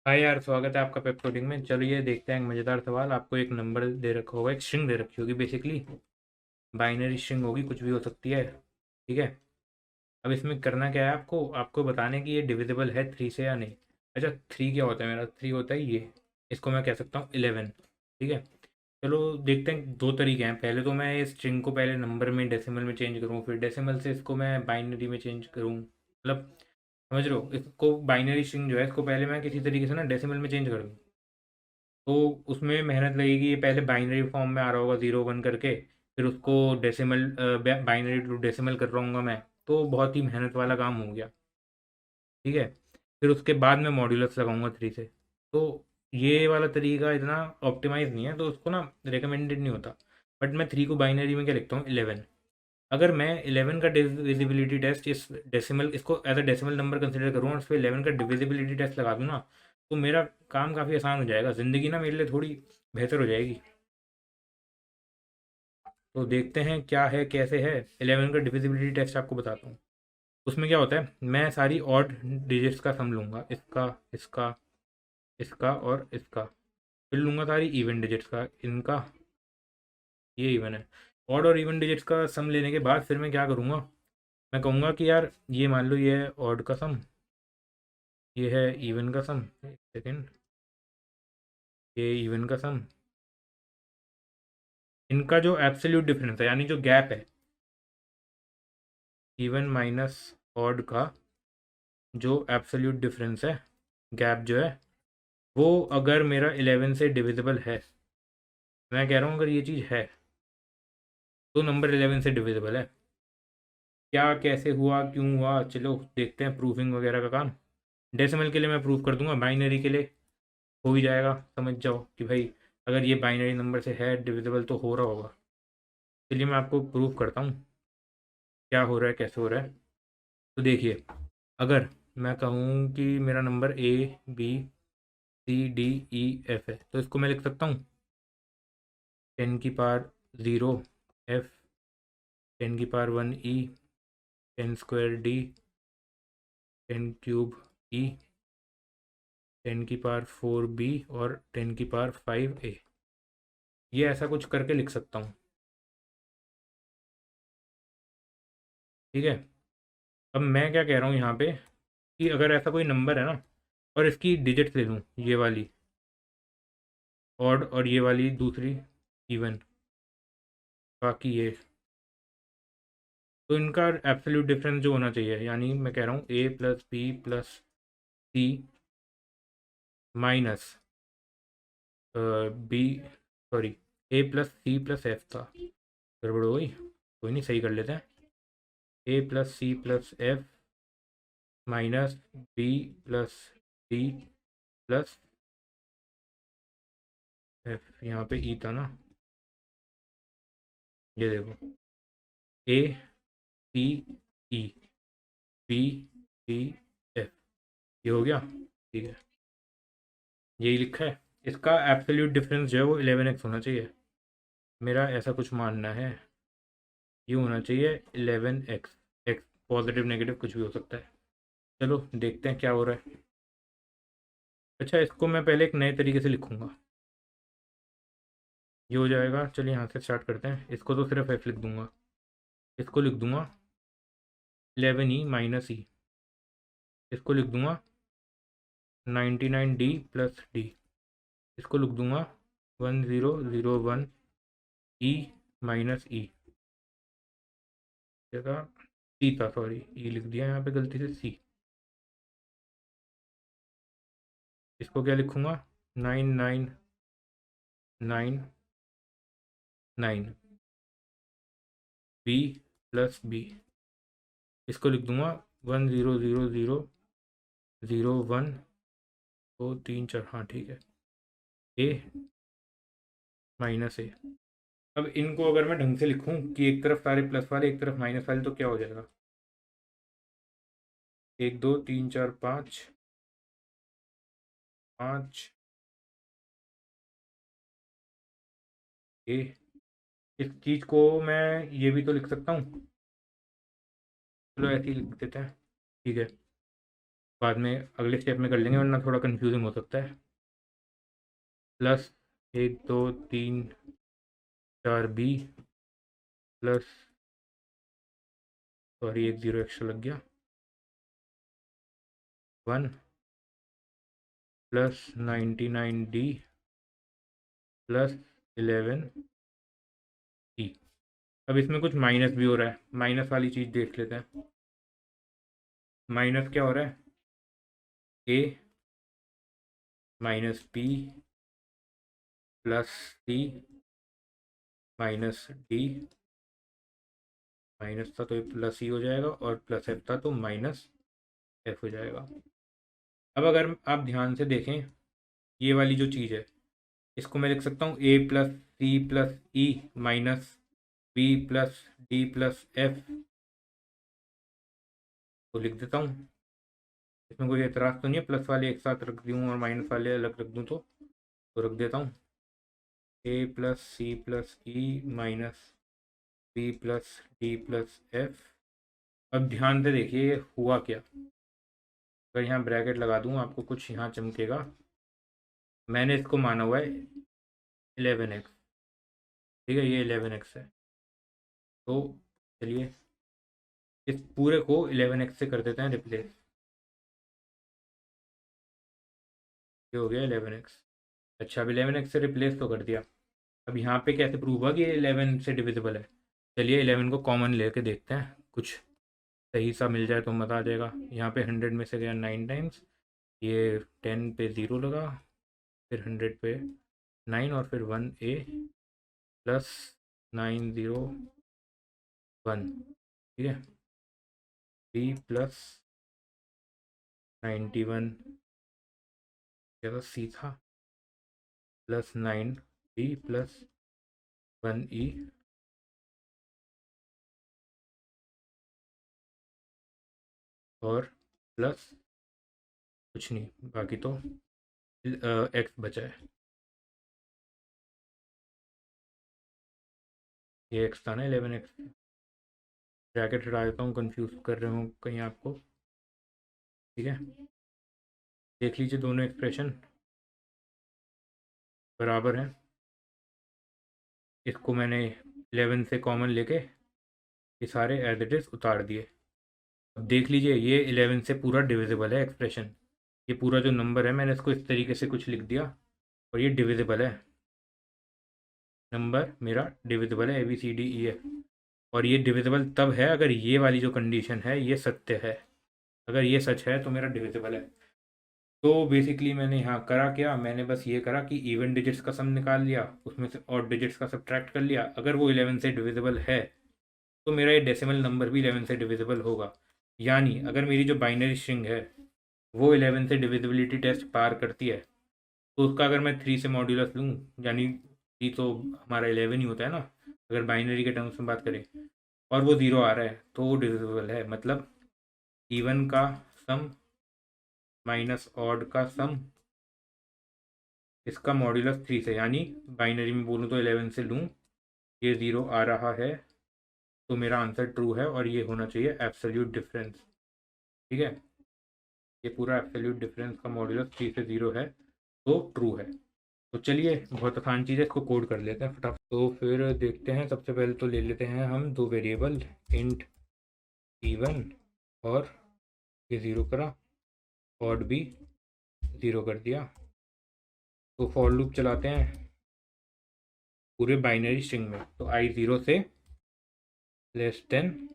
हाय यार, स्वागत है आपका पेप कोडिंग में। चलिए देखते हैं एक मज़ेदार सवाल। आपको एक नंबर दे रखा होगा, एक स्ट्रिंग दे रखी होगी, बेसिकली बाइनरी स्ट्रिंग होगी, कुछ भी हो सकती है। ठीक है। अब इसमें करना क्या है, आपको आपको बताने कि ये डिविजिबल है थ्री से या नहीं। अच्छा, थ्री क्या होता है? मेरा थ्री होता है ये। इसको मैं कह सकता हूँ 11। ठीक है। चलो देखते हैं, दो तरीके हैं। पहले तो मैं इस स्ट्रिंग को पहले नंबर में डेसिमल में चेंज करूँ, फिर डेसिमल से इसको मैं बाइनरी में चेंज करूँ, मतलब समझ रहे हो? इसको बाइनरी स्ट्रिंग जो है, इसको पहले मैं किसी तरीके से ना डेसिमल में चेंज कर दूँ, तो उसमें मेहनत लगेगी। ये पहले बाइनरी फॉर्म में आ रहा होगा 0 1 करके, फिर उसको डेसिमल, बाइनरी टू डेसिमल कर रहा हूँगा मैं। तो बहुत ही मेहनत वाला काम हो गया। ठीक है। फिर उसके बाद मैं मॉड्यूलस लगाऊंगा थ्री से। तो ये वाला तरीका इतना ऑप्टिमाइज नहीं है, तो उसको ना रिकमेंडेड नहीं होता। बट मैं थ्री को बाइनरी में क्या लिखता हूँ, 11। अगर मैं 11 का डिविजिबिलिटी टेस्ट इस डेसिमल, इसको as a decimal number consider करूँ और उस पर 11 का डिविजिबिलिटी टेस्ट लगा दूँ ना, तो मेरा काम काफ़ी आसान हो जाएगा। ज़िंदगी ना मेरे लिए थोड़ी बेहतर हो जाएगी। तो देखते हैं क्या है कैसे है। 11 का डिविजिबिलिटी टेस्ट आपको बताता हूँ। उसमें क्या होता है, मैं सारी ऑड डिजिट्स का सम लूँगा, इसका, इसका, इसका और इसका। फिर लूँगा सारी इवन डिजिट्स का, इनका, ये इवन है। ऑड और इवन डिजिट्स का सम लेने के बाद फिर मैं क्या करूँगा, मैं कहूँगा कि यार ये मान लो ये है ऑड का सम, ये है इवन का सम, एक सेकेंड, ये इवन का सम। इनका जो एब्सोल्यूट डिफरेंस है, यानी जो गैप है, इवन माइनस ऑड का जो एब्सोल्यूट डिफरेंस है, गैप जो है, वो अगर मेरा 11 से डिविजिबल है, मैं कह रहा हूँ अगर ये चीज़ है, तो नंबर 11 से डिविजिबल है। क्या, कैसे हुआ, क्यों हुआ, चलो देखते हैं प्रूफिंग वगैरह का काम। डेसिमल के लिए मैं प्रूफ कर दूंगा, बाइनरी के लिए हो ही जाएगा। समझ जाओ कि भाई अगर ये बाइनरी नंबर से है डिविजिबल तो हो रहा होगा। चलिए मैं आपको प्रूफ करता हूँ क्या हो रहा है, कैसे हो रहा है। तो देखिए, अगर मैं कहूँ कि मेरा नंबर ABCDEF है, तो इसको मैं लिख सकता हूँ 10 की पावर 0 F, 10 की power 1 E, 10 square D, 10 cube E, 10 की पावर 4 B और 10 की पावर 5 A। ये ऐसा कुछ करके लिख सकता हूँ। ठीक है। अब मैं क्या कह रहा हूँ यहाँ पे, कि अगर ऐसा कोई नंबर है ना, और इसकी डिजिट ले लूँ, ये वाली ऑड और ये वाली दूसरी इवन, बाकी ये, तो इनका एब्सोल्यूट डिफरेंस जो होना चाहिए, यानी मैं कह रहा हूँ A+B+C minus B, sorry, A+C+F था, गड़बड़ हो गई, कोई नहीं, सही कर लेते हैं। A+C+F माइनस B+D+F, यहाँ पे ई था ना, ये देखो, ACE BDF, ये हो गया। ठीक है, यही लिखा है। इसका एब्सोल्यूट डिफरेंस जो है वो 11x होना चाहिए, मेरा ऐसा कुछ मानना है। ये होना चाहिए 11x। एक्स पॉजिटिव नेगेटिव कुछ भी हो सकता है। चलो देखते हैं क्या हो रहा है। अच्छा, इसको मैं पहले एक नए तरीके से लिखूंगा, ये हो जाएगा। चलिए यहाँ से स्टार्ट करते हैं। इसको तो सिर्फ f लिख दूंगा, इसको लिख दूंगा 11E-E, इसको लिख दूंगा 99D+D, इसको लिख दूंगा 1001E-E। जगह सी था, सॉरी, ई लिख दिया यहाँ पे गलती से, सी। इसको क्या लिखूंगा, 9999 B+B, इसको लिख दूंगा 100001, 2 3 4, हाँ ठीक है, A-A। अब इनको अगर मैं ढंग से लिखूं कि एक तरफ सारे प्लस वाले, एक तरफ माइनस वाले, तो क्या हो जाएगा, 1 2 3 4 5, 5 A। इस चीज़ को मैं ये भी तो लिख सकता हूँ, चलो ऐसे ही लिख देते हैं। ठीक है। बाद में अगले स्टेप में कर लेंगे, वरना थोड़ा कन्फ्यूजिंग हो सकता है। प्लस 1 2 3 4 बी प्लस, सॉरी एक ज़ीरो एक्स्ट्रा लग गया, 1 प्लस 99D प्लस 11E। अब इसमें कुछ माइनस भी हो रहा है, माइनस वाली चीज़ देख लेते हैं। माइनस क्या हो रहा है? A minus B plus C minus D, minus था तो ये प्लस ही हो जाएगा, और प्लस एफ था तो माइनस एफ हो जाएगा। अब अगर आप ध्यान से देखें, ये वाली जो चीज़ है, इसको मैं लिख सकता हूँ A plus C plus E minus B plus D plus F, तो लिख देता हूँ। इसमें कोई एतराज़ तो नहीं है? प्लस वाले एक साथ रख दूँ और माइनस वाले अलग रख दूँ तो रख देता हूँ। A plus C plus E minus B plus D plus F. अब ध्यान से देखिए ये हुआ क्या। अगर यहाँ ब्रैकेट लगा दूँ आपको कुछ यहाँ चमकेगा। मैंने इसको माना हुआ है 11x, ठीक है, ये 11x है। तो चलिए इस पूरे को 11x से कर देते हैं रिप्लेस। ये हो गया 11x। अच्छा, अब 11x से रिप्लेस तो कर दिया। अब यहाँ पे कैसे प्रूव हुआ कि ये 11 से डिविजिबल है? चलिए 11 को कॉमन लेके देखते हैं, कुछ सही सा मिल जाए तो मज़ा आ जाएगा। यहाँ पे 100 में से गया 9 टाइम्स, ये 10 पे 0 लगा, फिर 100 पे 9 और फिर 1A प्लस 901, ठीक है, B प्लस 91 क्या था, C था, प्लस 9B प्लस 1E और प्लस कुछ नहीं, बाकी तो एक्स बचा है। ये एक्स था ना, 11x। ब्रैकेट हटा देता हूँ, कंफ्यूज कर रहे हूँ कहीं आपको, ठीक है। देख लीजिए दोनों एक्सप्रेशन बराबर हैं। इसको मैंने 11 से कॉमन लेके ये सारे एज इट इज़ उतार दिए। अब देख लीजिए ये 11 से पूरा डिविजिबल है एक्सप्रेशन। ये पूरा जो नंबर है मैंने इसको इस तरीके से कुछ लिख दिया और ये डिविजिबल है। नंबर मेरा डिविजिबल है ABCDEF, और ये डिविजिबल तब है अगर ये वाली जो कंडीशन है ये सत्य है। अगर ये सच है तो मेरा डिविजिबल है। तो बेसिकली मैंने यहाँ करा क्या, मैंने बस ये करा कि इवन डिजिट्स का सम निकाल लिया, उसमें से ऑड डिजिट्स का सब्ट्रैक्ट कर लिया। अगर वो 11 से डिविजिबल है तो मेरा ये डेसिमल नंबर भी 11 से डिविजिबल होगा। यानी अगर मेरी जो बाइनरी स्ट्रिंग है वो 11 से डिविजिबिलिटी टेस्ट पार करती है, तो उसका अगर मैं 3 से मॉड्यूलस लूँ, यानी 3 तो हमारा 11 ही होता है ना अगर बाइनरी के टर्म्स में बात करें, और वो 0 आ रहा है तो वो डिविजिबल है। मतलब इवन का सम माइनस ऑड का सम, इसका मॉड्यूलस 3 से, यानी बाइनरी में बोलूँ तो 11 से लूँ, ये 0 आ रहा है तो मेरा आंसर ट्रू है, और ये होना चाहिए एब्सोल्यूट डिफरेंस, ठीक है। ये पूरा एब्सोल्यूट डिफरेंस का मॉड्यूलस 3 से 0 है तो ट्रू है। तो चलिए बहुत आसान चीज़ है, इसको कोड कर लेते हैं फटाफट। तो फिर देखते हैं, सबसे पहले तो ले लेते हैं हम दो वेरिएबल, इंट इवन, और ये 0 करा, ऑड भी 0 कर दिया। तो फॉर लूप चलाते हैं पूरे बाइनरी स्ट्रिंग में। तो I 0 से less than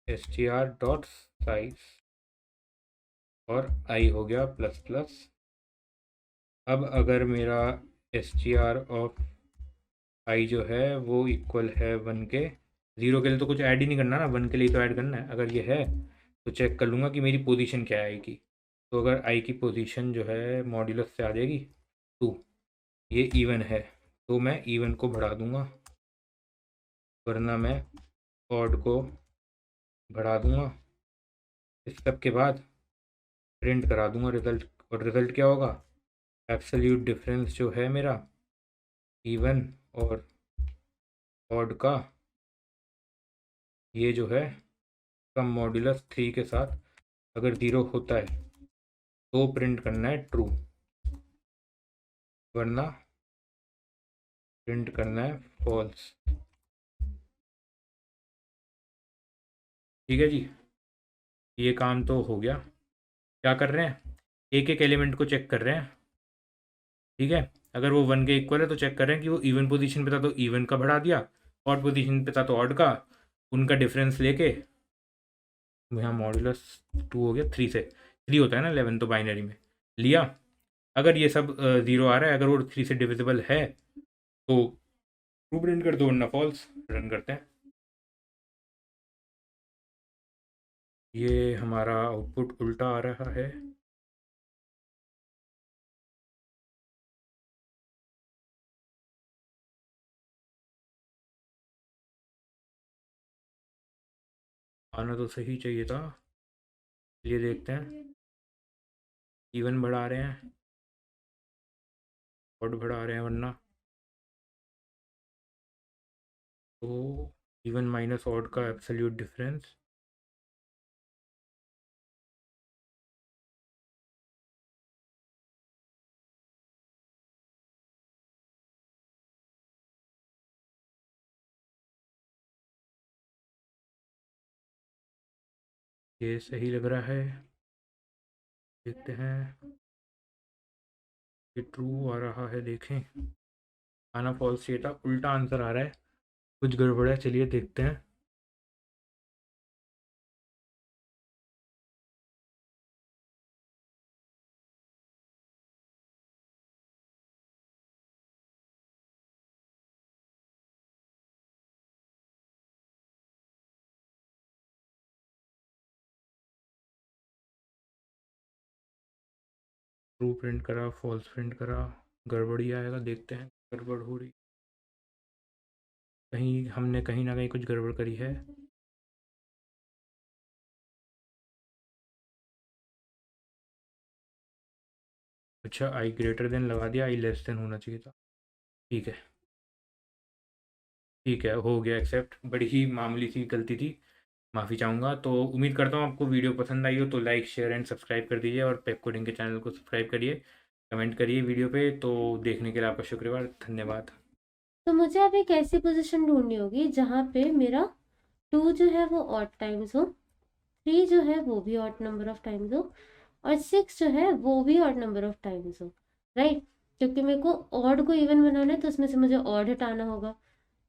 str dot size, और I हो गया प्लस प्लस। अब अगर मेरा str ऑफ I जो है वो इक्वल है 1 के, 0 के लिए तो कुछ ऐड ही नहीं करना ना, 1 के लिए तो ऐड करना है। अगर ये है तो चेक कर लूँगा कि मेरी पोजीशन क्या आएगी। तो अगर I की पोजीशन जो है मॉड्यूलस से आ जाएगी 2, ये इवन है तो मैं इवन को बढ़ा दूँगा, वरना मैं ऑड को बढ़ा दूँगा। इस सब के बाद प्रिंट करा दूँगा रिज़ल्ट, और रिज़ल्ट क्या होगा, एब्सोल्यूट डिफरेंस जो है मेरा इवन और ऑड का, ये जो है कम मॉड्यूलस 3 के साथ अगर 0 होता है तो प्रिंट करना है ट्रू, वरना प्रिंट करना है फॉल्स। ठीक है जी, ये काम तो हो गया। क्या कर रहे हैं, एक एक एलिमेंट को चेक कर रहे हैं। ठीक है, अगर वो 1 के इक्वल है तो चेक कर रहे हैं कि वो इवन पोजीशन पे था तो इवन का बढ़ा दिया, ऑड पोजीशन पे था तो ऑड का, उनका डिफरेंस लेके यहाँ मॉड्यूलस 2 हो गया 3 से, 3 होता है ना 11 तो बाइनरी में लिया। अगर ये सब 0 आ रहा है, अगर वो 3 से डिविजिबल है तो ट्रू प्रिंट कर दो, वरना फॉल्स। रन करते हैं। ये हमारा आउटपुट उल्टा आ रहा है। आना तो सही चाहिए था। ये देखते हैं, इवन बढ़ा रहे हैं, ऑड बढ़ा रहे हैं, वरना तो इवन माइनस ऑड का एब्सोल्यूट डिफरेंस। ये सही लग रहा है, देखते हैं। ये ट्रू आ रहा है, देखें। आना फॉल्स चाहिए था, उल्टा आंसर आ रहा है, कुछ गड़बड़ है। चलिए देखते हैं। ट्रू प्रिंट करा, फॉल्स प्रिंट करा, गड़बड़ी आएगा। देखते हैं, गड़बड़ हो रही, कहीं हमने कहीं ना कहीं कुछ गड़बड़ करी है। अच्छा, आई ग्रेटर देन लगा दिया, आई लेस देन होना चाहिए था। ठीक है, ठीक है, हो गया एक्सेप्ट। बड़ी ही मामूली सी गलती थी, माफ़ी चाहूँगा। तो उम्मीद करता हूँ आपको वीडियो पसंद आई हो, तो लाइक शेयर एंड सब्सक्राइब कर दीजिए, और पेप कोडिंग के चैनल को सब्सक्राइब करिए, कमेंट करिए वीडियो पे। तो देखने के लिए आपका शुक्रवार, धन्यवाद। तो मुझे अब एक ऐसी पोजीशन ढूंढनी होगी जहाँ पे मेरा 2 जो है वो ऑड टाइम्स हो, 3 जो है वो भी ऑड नंबर ऑफ टाइम्स हो, और 6 जो है वो भी ऑड नंबर ऑफ टाइम्स हो। राइट, क्योंकि मेरे को ऑड को इवन बनाना है तो उसमें से मुझे ऑड हटाना होगा,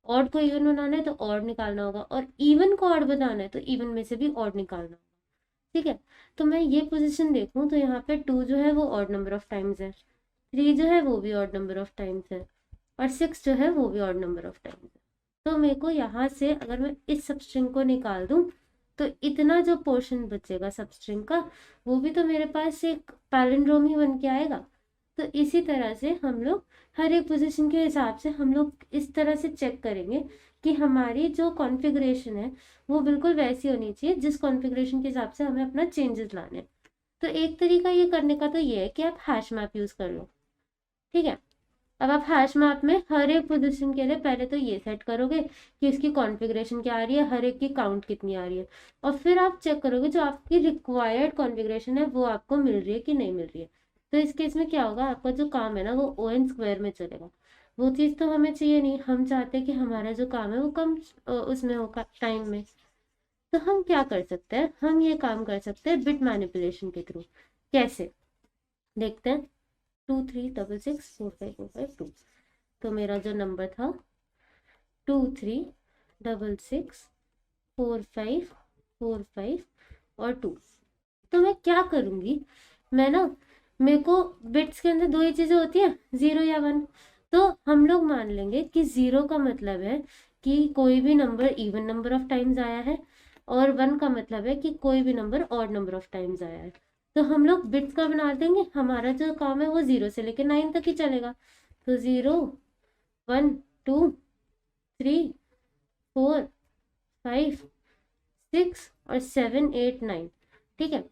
ऑड को इवन बनाना है तो ऑड निकालना होगा, और इवन को ऑड बनाना है तो इवन में से भी ऑड निकालना होगा। ठीक है, तो मैं ये पोजीशन देखूं तो यहाँ पे 2 जो है वो ऑड नंबर ऑफ टाइम्स है, 3 जो है वो भी ऑड नंबर ऑफ टाइम्स है, और 6 जो है वो भी ऑड नंबर ऑफ टाइम्स है। तो मेरे को यहाँ से अगर मैं इस सबस्ट्रिंग को निकाल दूं तो इतना जो पोर्शन बचेगा सबस्ट्रिंग का, वो भी तो मेरे पास एक पैलिंड्रोम ही बन के आएगा। तो इसी तरह से हम लोग हर एक पोजीशन के हिसाब से हम लोग इस तरह से चेक करेंगे कि हमारी जो कॉन्फ़िगरेशन है वो बिल्कुल वैसी होनी चाहिए जिस कॉन्फ़िगरेशन के हिसाब से हमें अपना चेंजेस लाने हैं। तो एक तरीका ये करने का तो ये है कि आप हैश मैप यूज़ कर लो। ठीक है, अब आप हैश मैप में हर एक पोजीशन के लिए पहले तो ये सेट करोगे कि इसकी कॉन्फ़िगरेशन क्या आ रही है, हर एक की काउंट कितनी आ रही है, और फिर आप चेक करोगे जो आपकी रिक्वायर्ड कॉन्फ़िगरेशन है वो आपको मिल रही है कि नहीं मिल रही है। तो इस केस में क्या होगा, आपका जो काम है ना वो ओ एन स्क्वायर में चलेगा। वो चीज़ तो हमें चाहिए नहीं, हम चाहते हैं कि हमारा जो काम है वो कम उसमें हो टाइम में। तो हम क्या कर सकते हैं, हम ये काम कर सकते हैं बिट मैनिपुलेशन के थ्रू। कैसे, देखते हैं। 2 3 6 6 4 5 4 5 2, तो मेरा जो नंबर था 2 3 6 6 4 5 4 5 और 2। तो मैं क्या करूंगी, मैं ना, मेरे को बिट्स के अंदर दो ही चीजें होती है, 0 या 1। तो हम लोग मान लेंगे कि 0 का मतलब है कि कोई भी number even number of times आया है, और 1 का मतलब है कि कोई भी number odd number of times आया है। तो हम लोग बिट्स का बना देंगे, हमारा जो काम है वो 0 से लेकर 9 तक ही चलेगा। तो 0 1 2 3 4 5 6 और 7 8 9। ठीक है,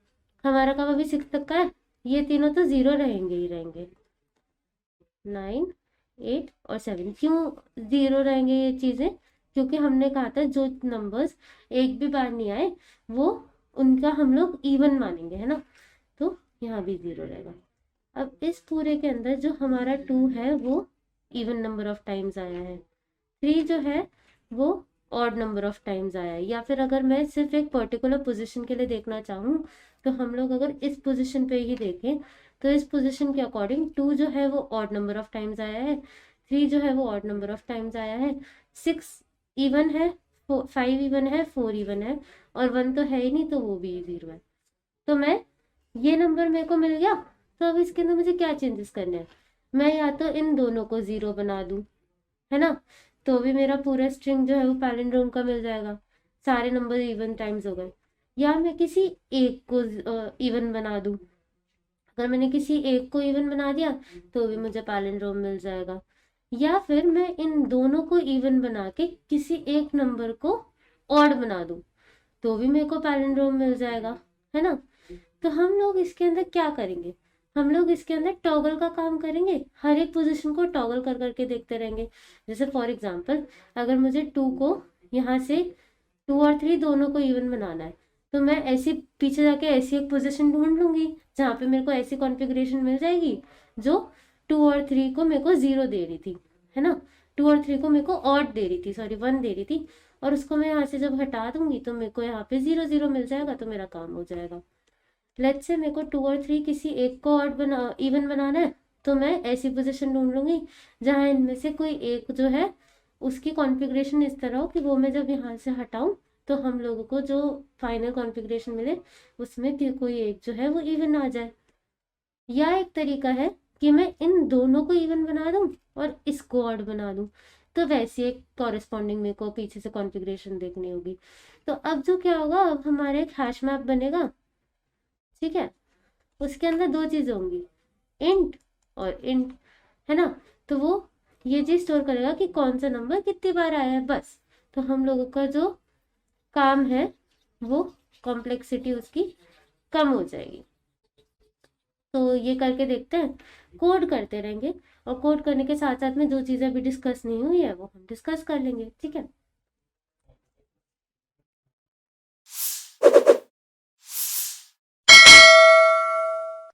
हमारा काम अभी 6 तक का है, ये तीनों तो 0 रहेंगे ही रहेंगे। 9 8 और 7 क्यों 0 रहेंगे ये चीज़ें, क्योंकि हमने कहा था जो नंबर्स एक भी बार नहीं आए वो उनका हम लोग इवन मानेंगे, है ना, तो यहाँ भी 0 रहेगा। अब इस पूरे के अंदर जो हमारा 2 है वो इवन नंबर ऑफ टाइम्स आया है, 3 जो है वो ऑड नंबर ऑफ टाइम्स आया है। या फिर अगर मैं सिर्फ एक पर्टिकुलर पोजीशन के लिए देखना चाहूँ तो हम लोग अगर इस पोजीशन पे ही देखें तो इस पोजीशन के अकॉर्डिंग 2 जो है वो ऑड नंबर ऑफ टाइम्स आया है, 3 जो है वो ऑड नंबर ऑफ टाइम्स आया है, 6 इवन है, 5 इवन है, 4 इवन है, और 1 तो है ही नहीं तो वो भी 0 है। तो मैं ये नंबर मेरे को मिल गया। तो अब इसके अंदर मुझे क्या चेंजेस करने हैं, मैं या तो इन दोनों को 0 बना दूं, है ना, तो भी मेरा पूरा स्ट्रिंग जो है वो पैलिंड्रोम का मिल जाएगा, सारे नंबर इवन टाइम्स हो गए। या मैं किसी एक को इवन बना दूं, अगर मैंने किसी एक को इवन बना दिया तो भी मुझे पैलिंड्रोम मिल जाएगा। या फिर मैं इन दोनों को इवन बना के किसी एक नंबर को ऑड बना दूं तो भी मेरे को पैलिंड्रोम मिल जाएगा, है ना। तो हम लोग इसके अंदर क्या करेंगे, हम लोग इसके अंदर टॉगल का काम करेंगे, हर एक पोजीशन को टॉगल कर करके देखते रहेंगे। जैसे फॉर एग्जांपल अगर मुझे 2 को यहाँ से 2 और 3 दोनों को इवन बनाना है तो मैं ऐसी पीछे जाके ऐसी एक पोजीशन ढूंढ लूंगी जहाँ पे मेरे को ऐसी कॉन्फ़िगरेशन मिल जाएगी जो 2 और 3 को मेरे को 0 दे रही थी, है ना, 2 और 3 को मेरे को ऑड दे रही थी, सॉरी 1 दे रही थी, और उसको मैं यहाँ से जब हटा दूंगी तो मेरे को यहाँ पे 0 0 मिल जाएगा, तो मेरा काम हो जाएगा। लेट्स से मेरे को 2 और 3 किसी एक को ऑड बना इवन बनाना है तो मैं ऐसी पोजीशन ढूंढ लूंगी जहाँ इनमें से कोई एक जो है उसकी कॉन्फ़िगरेशन इस तरह हो कि वो मैं जब यहाँ से हटाऊं तो हम लोगों को जो फाइनल कॉन्फ़िगरेशन मिले उसमें कोई एक जो है वो इवन आ जाए। या एक तरीका है कि मैं इन दोनों को इवन बना दूं और इसको ऑड बना दूं, तो वैसे एक कॉरेस्पॉन्डिंग मेरे को पीछे से कॉन्फ़िगरेशन देखनी होगी। तो अब जो क्या होगा, अब हमारे एक हैश मैप बनेगा, ठीक है, उसके अंदर 2 चीजें होंगी, इंट और इंट, है ना। तो वो ये चीज स्टोर करेगा कि कौन सा नंबर कितनी बार आया है, बस। तो हम लोगों का जो काम है वो कॉम्प्लेक्सिटी उसकी कम हो जाएगी। तो ये करके देखते हैं, कोड करते रहेंगे, और कोड करने के साथ साथ में जो चीज़ें अभी डिस्कस नहीं हुई है वो हम डिस्कस कर लेंगे, ठीक है।